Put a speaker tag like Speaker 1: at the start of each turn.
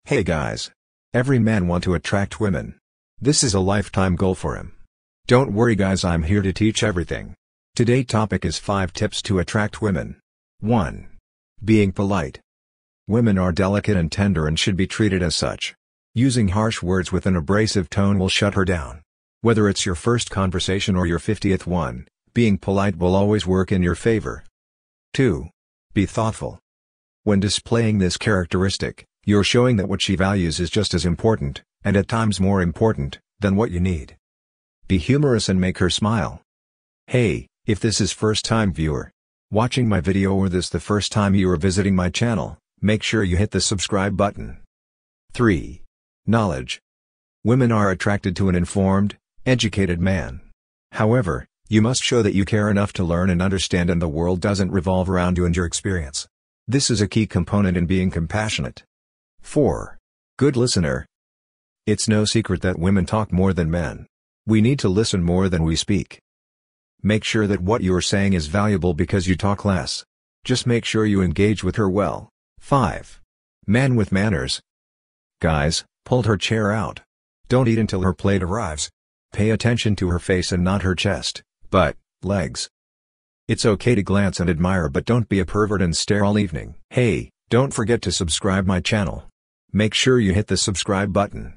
Speaker 1: Hey guys. Every man want to attract women. This is a lifetime goal for him. Don't worry guys, I'm here to teach everything. Today's topic is 5 tips to attract women. 1. Being polite. Women are delicate and tender and should be treated as such. Using harsh words with an abrasive tone will shut her down. Whether it's your first conversation or your 50th one, being polite will always work in your favor. 2. Be thoughtful. When displaying this characteristic, you're showing that what she values is just as important, and at times more important, than what you need. Be humorous and make her smile. Hey, if this is first-time viewer watching my video or this the first time you are visiting my channel, make sure you hit the subscribe button. 3. Knowledge. Women are attracted to an informed, educated man. However, you must show that you care enough to learn and understand, and the world doesn't revolve around you and your experience. This is a key component in being compassionate. 4. Good listener. It's no secret that women talk more than men. We need to listen more than we speak. Make sure that what you're saying is valuable because you talk less. Just make sure you engage with her well. 5. Man with manners. Guys, pull her chair out. Don't eat until her plate arrives. Pay attention to her face and not her chest, butt, legs. It's okay to glance and admire, but don't be a pervert and stare all evening. Hey, don't forget to subscribe my channel. Make sure you hit the subscribe button.